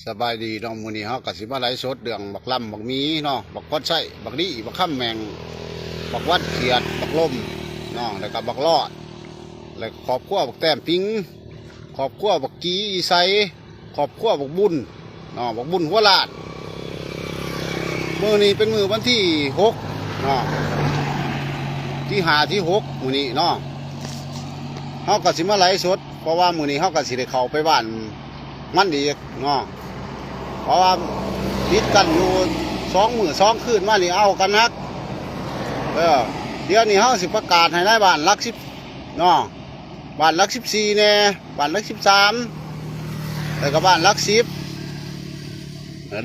สบายดีน้องมูนี่เฮากะสิมาไลฟ์สดเรื่องบักลำบักมีเนาะบักก้อนไส้บักดีบักข้ามแมงบักวัดเขียดบักลมเนาะแล้วก็บักลอดแล้วขอบขั้วบักแต้มปิ้งขอบขั้วบักกีอีไซขอบขั้วบักบุญเนาะบักบุญหัวลาดมื้อนี้เป็นมื้อวันที่6เนาะที่5ที่6มื้อนี้เนาะเฮากะสิมาไลฟ์สดเพราะว่ามื้อนี้เฮากะสิได้เข้าไปบ้านมันอีกเนาะเพราะว่าติดกันอยู่2 มื้อ2 คืนมานี่เอากันนักเดี๋ยวนี้เฮาสิประกาศให้ได้บ้านหลัก10เนาะบ้านหลัก14แน่บ้านหลัก13แล้วก็บ้านหลัก10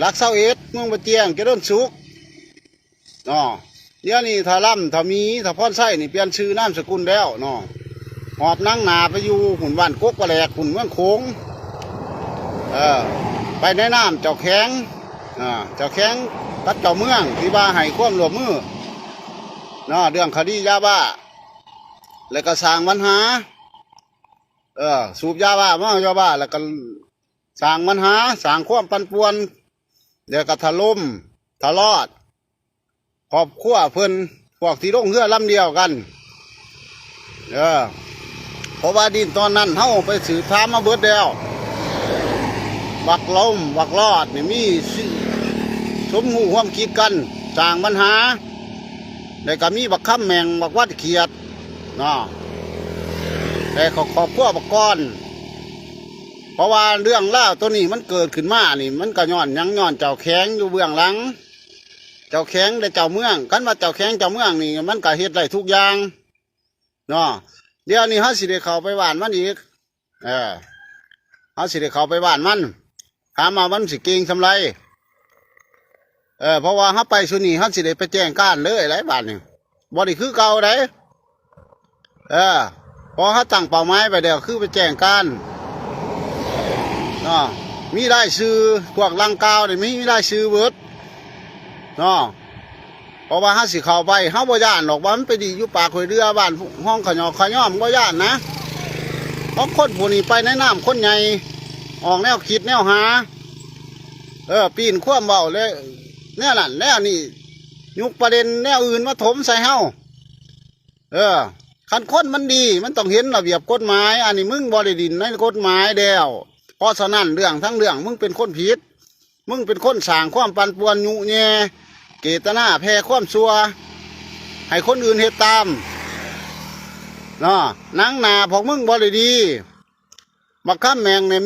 หลัก21เมืองบ่เจียงเจริญสุขเนาะเดี๋ยวนี้ถ้าล่ำถ้ามีถ้าพรไส้นี่เปลี่ยนชื่อนามสกุลแล้วเนาะหอบนั่งนาไปอยู่หุ่นบ้านกกกระแหลกหุ่นเมืองโขงไปแนะนำเจ้าแข้งเจ้าแข้งตัดเจ้าเมืองที่บ้าให้ความร่วมมือเนาะเรื่องคดียาบ้าแล้วก็สร้างปัญหาสูบยาบ้ามายาบ้าแล้วก็สร้างปัญหาสร้างความปั่นป่วนเดี๋ยวก็ถล่มทะเลาะครอบครัวเพิ่นพวกที่ลงเรือลำเดียวกันเพราะว่าดินตอนนั้นเฮาไปสืบถามมาเบิดแล้วบักลมบักลอดนี่มีสมหูความคิดกันสร้างปัญหาแล้วก็มีบักข้ามแมงบักวัดเขียดเนาะแต่ขอบครัวบักก้อนเพราะว่าเรื่องเล่าตัวนี้มันเกิดขึ้นมานี่มันก็ย้อนยังย้อนเจ้าแข้งอยู่เบื้องหลังเจ้าแข้งได้เจ้าเมืองกันว่าเจ้าแข้งเจ้าเมืองนี่มันก็เฮ็ดได้ทุกอย่างเนาะเดี๋ยวนี้เฮาสิได้เข้าไปบ้านมันอีกเฮาสิได้เข้าไปบ้านมันถามมามันสิเก่งทำไรเพราะว่าเฮาไปสุนีเฮาสิได้ไปแจ้งการเลยหลายบ้านนี่บ่ได้คือเก่าได้พอเฮาตั้งเป้าหมายไปแล้วคือไปแจ้งการเนาะมีได้ชื่อพวกลังกาวนี่มีได้ชื่อเบิดเนาะเพราะว่าเฮาสิเข้าไปเฮาบ่ย่านหรอกว่ามันไปดีอยู่ปากห้วยเรือบ้านห้องขยอขย่อมบ่ย่านนะเพราะคนผู้นี้ไปในน้ำคนใหญ่ออกแนวคิดแนวหาปีนคว่ำเบาเลยแนวนั่นแนวนี่ยุกประเด็นแนวอื่นมาถมใส่เฮาคันคนมันดีมันต้องเห็นระเบียบกฎหมายอันนี้มึงบริดินในกฎหมายเดียวเพราะฉะนั้นเรื่องทั้งเรื่องมึงเป็นคนผิดมึงเป็นคนสร้างความปั่นป่วนยุแย่เกตนาแพ้ความซัวให้คนอื่นเฮ็ดตามเนาะนังนาพวกมึงบริดีบักข้ามแมงเนี่ยมี